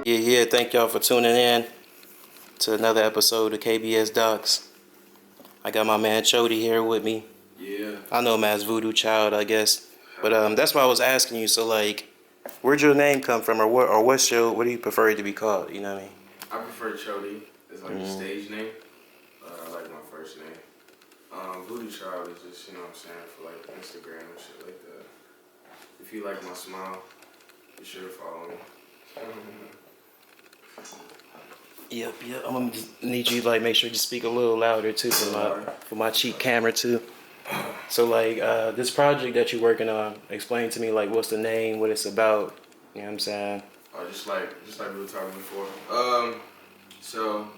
Yeah, thank y'all for tuning in to another episode of KBS Docs. I got my man CHOTI here with me. Yeah. I know him as Voodoo Child, I guess. But that's why I was asking you, so like, where'd your name come from, or what do you prefer it to be called, you know what I mean? I prefer CHOTI. It's like a stage name. I like my first name. Voodoo Child is just, you know what I'm saying, for like Instagram and shit like that. If you like my smile, be sure to follow me. Yep. I'm gonna just need you like make sure you speak a little louder too for my cheap camera too. So like this project that you're working on, explain to me like what's the name, what it's about. You know what I'm saying? Just like we were talking before. So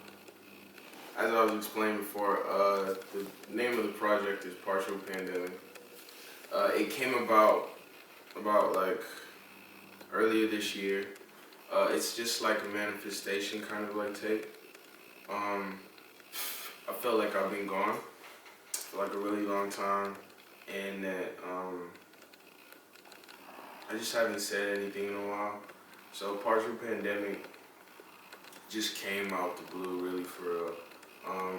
as I was explaining before, the name of the project is ParTiaL PanDemiC. It came about like earlier this year. It's just like a manifestation kind of like take. I felt like I've been gone for like a really long time, and that I just haven't said anything in a while. So ParTiaL PanDemiC just came out the blue, really, for real.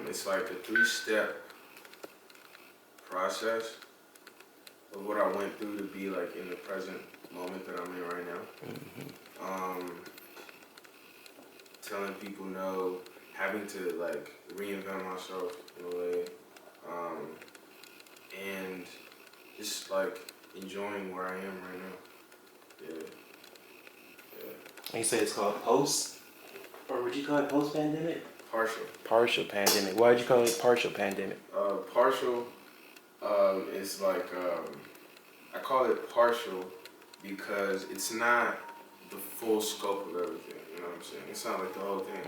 It's like a 3-step process of what I went through to be like in the present moment that I'm in right now. Telling people no, having to like reinvent myself in a way, and just like enjoying where I am right now. Yeah. And you say it's called post, or would you call it post pandemic? ParTiaL PanDemic. Why did you call it ParTiaL PanDemic? ParTiaL is like I call it partial because it's not the full scope of everything. You know what I'm saying? It's not like the whole thing.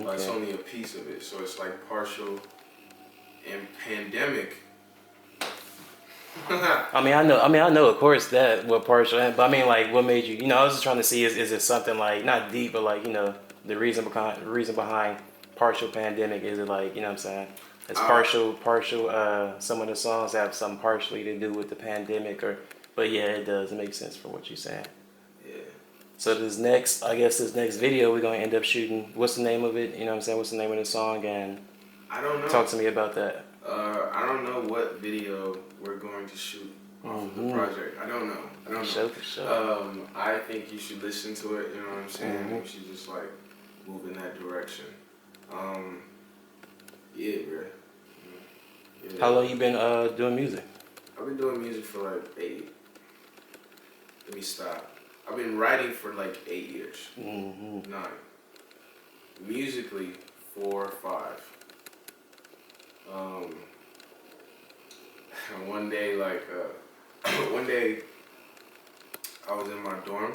Okay. It's only a piece of it. So it's like partial and pandemic. I know, of course, that what partial, but I mean, like, what made you? You know, I was just trying to see is it something like not deep, but like the reason behind partial pandemic, is it like you know what I'm saying? It's partial. Some of the songs have something partially to do with the pandemic, but yeah, it does make sense for what you're saying. Yeah. So this next video we're gonna end up shooting. What's the name of it? You know what I'm saying? What's the name of the song? And I don't know. Talk to me about that. I don't know what video we're going to shoot off of the project. I don't know. For sure. I think you should listen to it. You know what I'm saying? You should just like move in that direction. Yeah, bro. Yeah. How long you been doing music? I've been doing music for like 8. Let me stop. I've been writing for like 8 years. 9. Musically, 4 or 5. One day I was in my dorm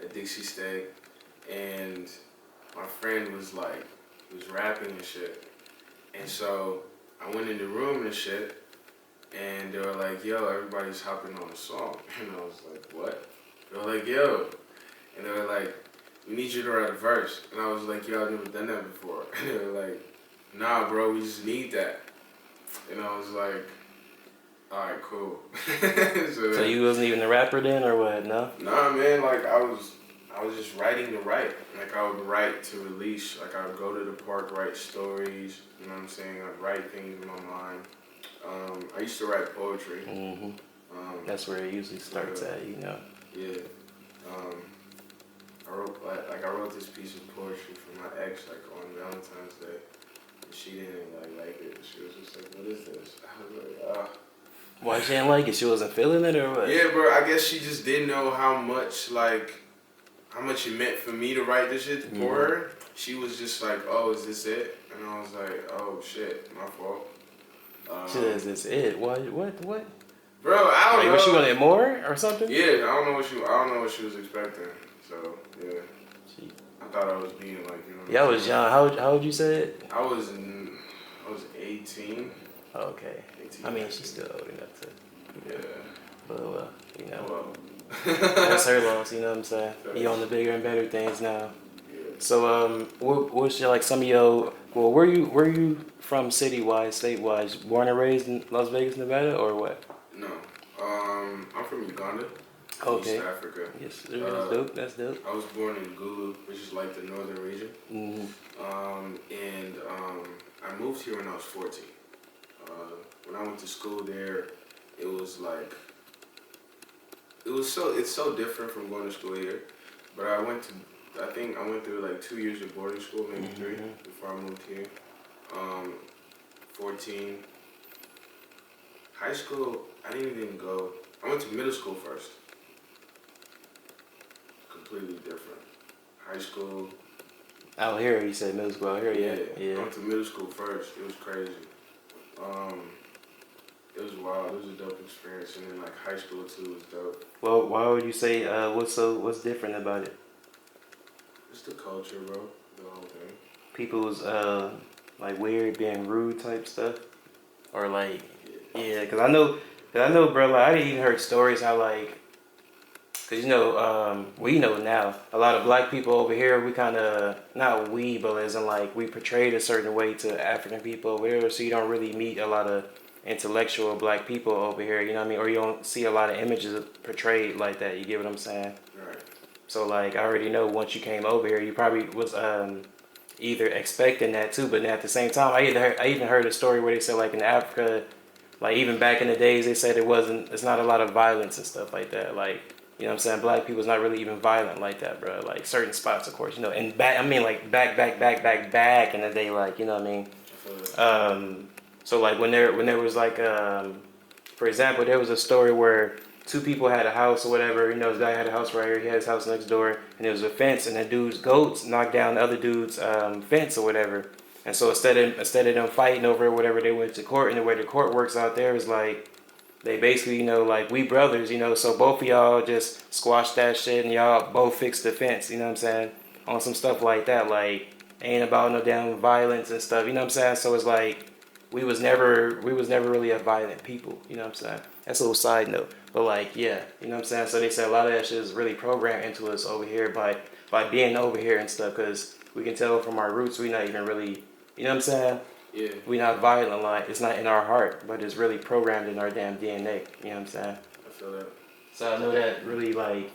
at Dixie State, and my friend was rapping and shit. And so I went in the room and shit, and they were like, yo, everybody's hopping on the song. And I was like, what? They were like, yo. And they were like, we need you to write a verse. And I was like, yo, I've never done that before. And they were like, nah, bro, we just need that. And I was like, alright, cool. So you wasn't even a rapper then, or what? No? Nah, man, like I was just writing to write. Like I would write to release. Like I would go to the park, write stories. You know what I'm saying? I'd write things in my mind. I used to write poetry. That's where it usually starts at, you know. Yeah. I wrote this piece of poetry for my ex like on Valentine's Day. And she didn't like it. She was just like, what is this? I was like, Why she didn't like it? She wasn't feeling it, or what? Yeah, bro. I guess she just didn't know how much it meant for me to write this shit for her. She was just like, oh, is this it? And I was like, oh shit, my fault. She said, is this it? What? Bro, I don't know. Was she wanted more or something? Yeah, I don't know what she was expecting. So yeah, I thought I was being like, you know. Yeah, I was young. How old you say it? I was 18. Okay. 18. I mean, she's still old enough to. Yeah. But you know. Well. That's her loss, you know what I'm saying? You on the bigger and better things now. Yeah. So what's your some of your where you from city-wise, state-wise? Born and raised in Las Vegas, Nevada, or what? No. I'm from Uganda. East Okay. Africa. Yes, that's dope. That's dope. I was born in Gulu, which is like the northern region. I moved here when I was 14. When I went to school there, it was like, it's so different from going to school here. But I think I went through like 2 years of boarding school, maybe 3, before I moved here. 14. High school, I didn't even go. I went to middle school first. Completely different. High school. Out here, you said middle school. Out here, yeah. I went to middle school first. It was crazy. It was wild. It was a dope experience, and then like high school too was dope. Well, why would you say what's different about it? It's the culture, bro. The whole thing. People's like weird, being rude type stuff, or like cause I know, bro. Like I even heard stories how like, cause we know now a lot of black people over here. We kind of not we, but as in like we portrayed a certain way to African people over here, so you don't really meet a lot of intellectual black people over here. You know what I mean? Or you don't see a lot of images portrayed like that. You get what I'm saying? Right. So like I already know once you came over here, you probably was either expecting that too, but then at the same time, I even heard a story where they said like in Africa, like even back in the days, they said it's not a lot of violence and stuff like that. Like, you know what I'm saying? Black people's not really even violent like that, bro. Like certain spots, of course, and back in the day, like, you know what I mean? So like when there was like, for example, there was a story where two people had a house or whatever. This guy had a house right here. He had his house next door, and there was a fence, and that dude's goats knocked down the other dude's fence or whatever. And so instead of them fighting over it, whatever, they went to court. And the way the court works out there is like they basically, like we brothers, so both of y'all just squash that shit and y'all both fix the fence. You know what I'm saying? On some stuff like that, like ain't about no damn violence and stuff. You know what I'm saying? So it's like we was never really a violent people. You know what I'm saying? That's a little side note. But like, yeah, you know what I'm saying? So they said a lot of that shit is really programmed into us over here by being over here and stuff, because we can tell from our roots we not even really, you know what I'm saying? Yeah. We not violent, like it's not in our heart, but it's really programmed in our damn DNA. You know what I'm saying? I feel that. So I know that really like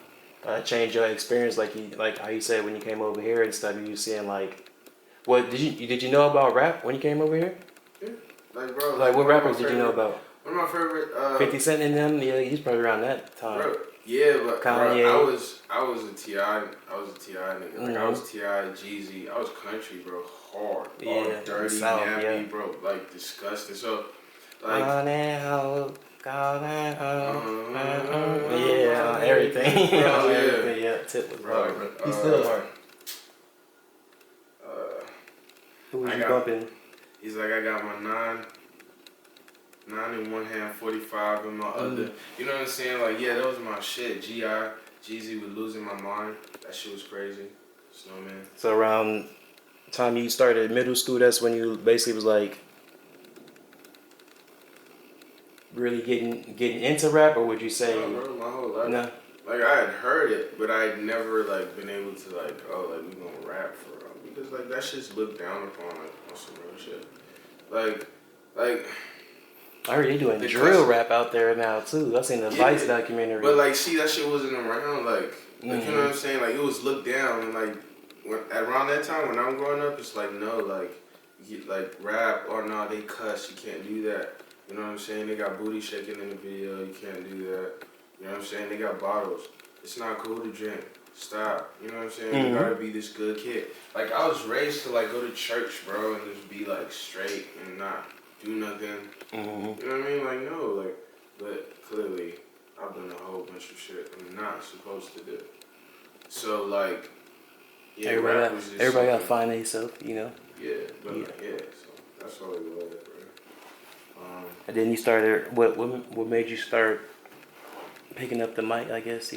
changed your experience, like how you said when you came over here and stuff. You seeing like, what did you know about rap when you came over here? Yeah. Like bro. Like what rappers did you know about? One of my favorite 50 Cent in them, yeah, he's probably around that time. Bro, yeah, but Kanye. Bro, I was a T.I. nigga. Like I was T.I., Jeezy. I was country, bro. Hard. All dirty, South, nappy, bro. Like disgusting. So like everything. Bro, everything, yeah. Tip was hard, bro. He's still hard. Who was you bumping? He's like, I got my 9 in one hand, 45 in my other. You know what I'm saying? Like, yeah, that was my shit. G.I., Jeezy was losing my mind. That shit was crazy. Snowman. So around the time you started middle school, that's when you basically was like really getting into rap, or would you say? No, bro, my whole life. No. Like I had heard it, but I had never like been able to like, we gonna rap for real, because like that shit's looked down upon like on some real shit. Like. I heard they doing drill rap out there now too. I seen the Vice documentary. But like, see, that shit wasn't around. Like you know what I'm saying? Like it was looked down, and like around that time when I'm growing up, it's like no, like rap or no, they cuss. You can't do that. You know what I'm saying? They got booty shaking in the video. You can't do that. You know what I'm saying? They got bottles. It's not cool to drink. Stop. You know what I'm saying? You gotta be this good kid. Like I was raised to like go to church, bro, and just be like straight and not do nothing. You know what I mean? Like no, like, but clearly I've done a whole bunch of shit I'm not supposed to do. So like, yeah, everybody gotta find themselves, Yeah, but so that's all it was, bro. And then you started. What made you start picking up the mic? I guess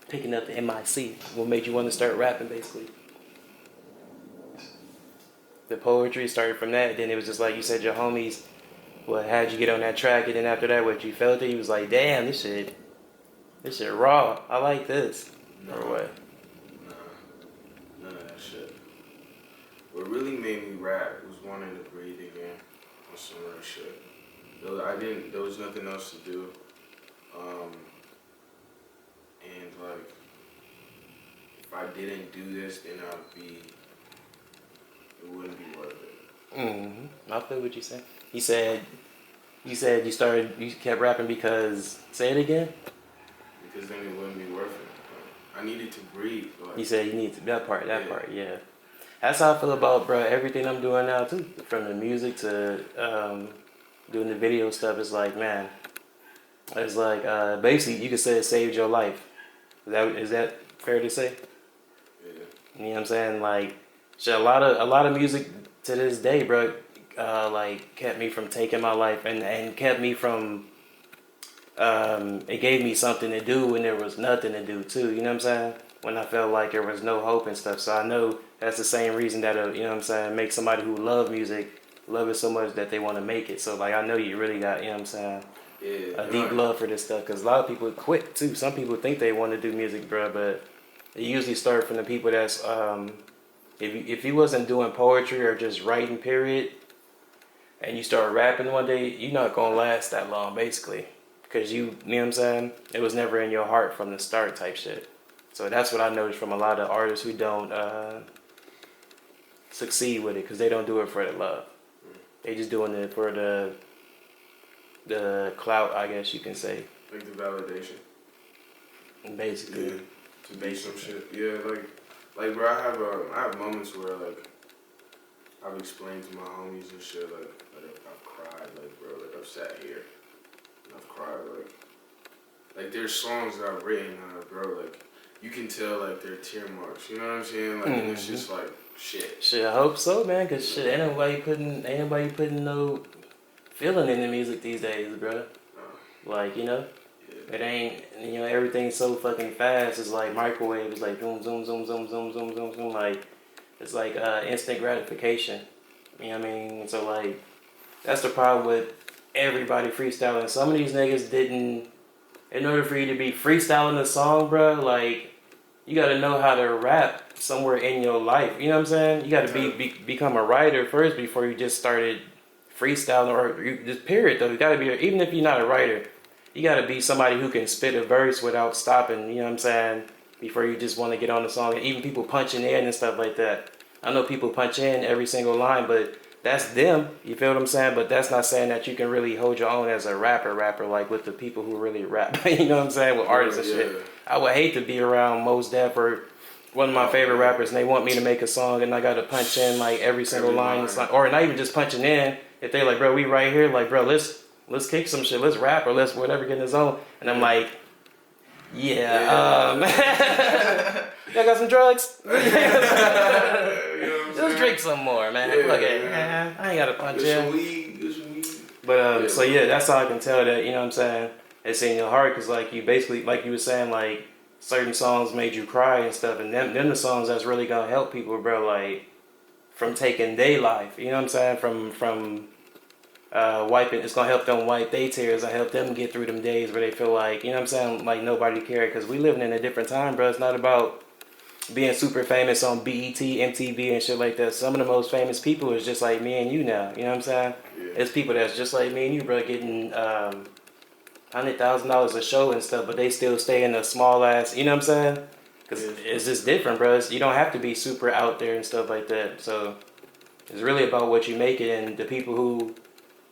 picking up the MIC. What made you want to start rapping, basically? The poetry started from that. Then it was just like you said, your homies. What how'd you get on that track? And then after that, what you felt it? You was like, damn, this shit raw. I like this. No, or what? Nah, none of that shit. What really made me rap was wanting to breathe again on some real shit. There was nothing else to do. and like if I didn't do this, then it wouldn't be worth it. I feel what you said. You kept rapping because, say it again? Because then it wouldn't be worth it. I needed to breathe. Like, You said you need to, that part, yeah. That's how I feel about, bro, everything I'm doing now, too. From the music to doing the video stuff, it's like, man, it's like, basically, you could say it saved your life. Is that fair to say? yeah. You know what I'm saying? Like, shit, a lot of music to this day, bro, like, kept me from taking my life and kept me from, it gave me something to do when there was nothing to do, too. You know what I'm saying? When I felt like there was no hope and stuff. So I know that's the same reason that, you know what I'm saying, make somebody who love music, love it so much that they want to make it. So, like, I know you really got, you know what I'm saying, Yeah, a deep love for this stuff. Because a lot of people quit, too. Some people think they want to do music, bro, but it usually starts from the people that's, if you wasn't doing poetry or just writing, period, and you start rapping one day, you're not going to last that long, basically. Because you know what I'm saying? It was never in your heart from the start type shit. So that's what I noticed from a lot of artists who don't succeed with it because they don't do it for the love. They just doing it for the clout, I guess you can say. like the validation. Basically. Yeah, to be some shit. Yeah, like bro, I have moments where like I've explained to my homies and shit like I've cried, like bro, like I've sat here and I've cried, like there's songs that I've written, bro, like you can tell like they're tear marks. You know what I'm saying? Like and it's just like shit. Shit, I hope so, man. Cause shit, ain't nobody putting no feeling in the music these days, bro. Like, you know. It ain't, you know, everything's so fucking fast. It's like microwave. It's like zoom, zoom, zoom, zoom, zoom, zoom, zoom, zoom. Like, it's like instant gratification. You know what I mean? So, like, that's the problem with everybody freestyling. Some of these niggas didn't, in order for you to be freestyling a song, bro, like, you gotta know how to rap somewhere in your life. You know what I'm saying? You gotta become a writer first before you just started freestyling or just period, though. You gotta be, even if you're not a writer, you gotta be somebody who can spit a verse without stopping, you know what I'm saying? Before you just want to get on the song. And even people punching in and stuff like that. I know people punch in every single line, but that's them. You feel what I'm saying? But that's not saying that you can really hold your own as a rapper, like with the people who really rap. You know what I'm saying? With artists and shit. I would hate to be around Mos Def or one of my favorite rappers, and they want me to make a song, and I gotta punch in like every single line. Or not even just punching in. If they like, bro, we right here, like, bro, let's kick some shit, let's rap or let's whatever, get in the zone. And I'm like, y'all got some drugs? Let's drink some more, man. Look at I ain't gotta punch in. Get some weed. But so yeah, that's how I can tell that, you know what I'm saying, it's in your heart, because like you basically, like you were saying, like certain songs made you cry and stuff, and them the songs that's really gonna help people, bro, like from taking their life, you know what I'm saying, from wiping, it's gonna help them wipe their tears and help them get through them days where they feel like, you know what I'm saying, like nobody cared, because we living in a different time, bro. It's not about being super famous on BET, MTV and shit like that. Some of the most famous people is just like me and you now, you know what I'm saying? It's people that's just like me and you, bro, getting $100,000 a show and stuff, but they still stay in a small ass, you know what I'm saying? Because it's just different, bro. You don't have to be super out there and stuff like that. So it's really about what you make it, and the people who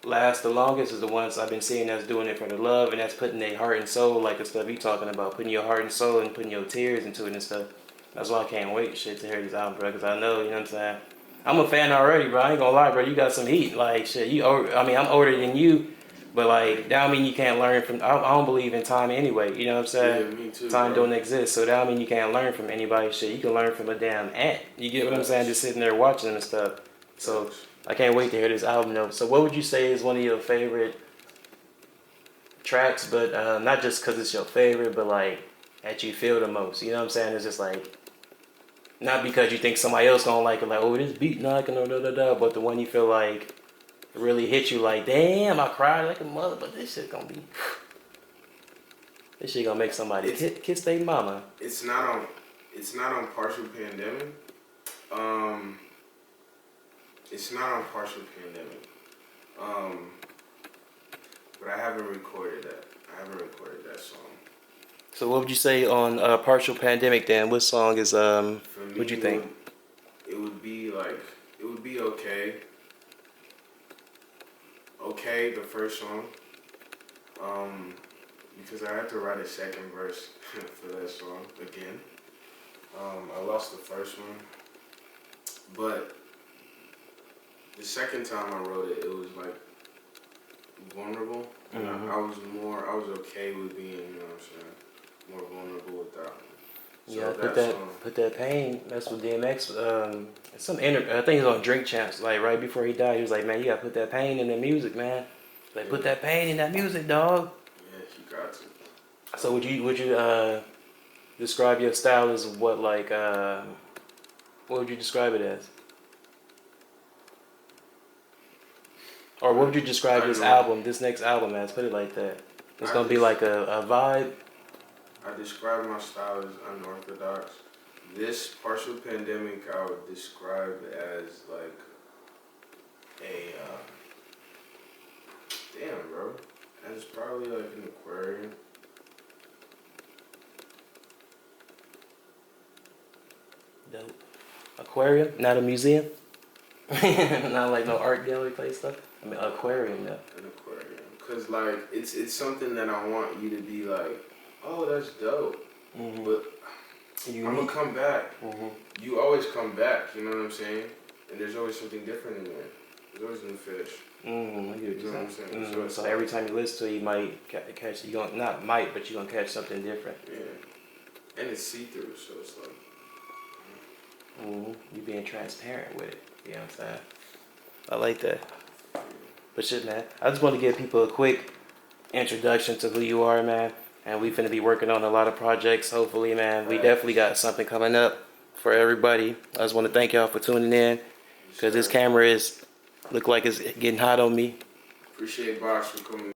last the longest is the ones I've been seeing that's doing it for the love, and that's putting their heart and soul, like the stuff you talking about, putting your heart and soul and putting your tears into it and stuff. That's why I can't wait to hear this album, bro, because I know, you know what I'm saying, I'm a fan already, bro. I ain't gonna lie, bro, you got some heat, like shit. I'm older than you, but like that don't mean you can't learn from. I don't believe in time anyway, you know what I'm saying? Me too, time bro. don't exist, so that don't mean you can't learn from anybody. Shit, you can learn from a damn ant. You get what I'm saying? Just sitting there watching and stuff. So I can't wait to hear this album though. So what would you say is one of your favorite tracks, but not just because it's your favorite, but like that you feel the most? You know what I'm saying? It's just like, not because you think somebody else gonna like it, like, oh, this beat knocking or but the one you feel like really hit you, like, damn, I cried like a mother, but this shit gonna make somebody kiss their mama. It's not on ParTiaL PanDemiC. It's not on ParTiaL PanDemiC. But I haven't recorded that. I haven't recorded that song. So what would you say on Partial Pandemic then? What song is For me, what'd you think? It would be like, it would be okay. Okay, the first song. Because I had to write a second verse for that song again. I lost the first one, but the second time I wrote it, it was like vulnerable, and I was okay with being, you know what I'm saying, more vulnerable with that one. So Yeah, song, put that pain. That's what DMX. I think it was on Drink Champs. Like right before he died, he was like, "Man, you gotta put that pain in the music, man. Like put that pain in that music, dog." yeah, you got to. So would you describe your style as what like what would you describe it as? Or what would you describe this next album as? Put it like that. It's gonna be like a vibe. I describe my style as unorthodox. This Partial Pandemic, I would describe as like a damn, bro. As probably like an aquarium. Dope. Aquarium, not a museum. Not like no art gallery place stuff. I mean aquarium, yeah. An aquarium. Cause like it's something that I want you to be like, oh, that's dope. Mm-hmm. But I'm gonna come back. Mm-hmm. You always come back. You know what I'm saying? And there's always something different in there. There's always new fish. Mm-hmm. I get what You know what I'm saying? Mm-hmm. So every time you listen to it, you might catch. You gonna not might, but you are gonna catch something different. Yeah. And it's see-through, so it's like. Mm-hmm. You being transparent with it. You know what I'm saying? I like that. But shit, man. I just want to give people a quick introduction to who you are, man. And we finna be working on a lot of projects. Hopefully, man. We definitely got something coming up for everybody. I just want to thank y'all for tuning in. Because this camera look like it's getting hot on me. Appreciate Box for coming.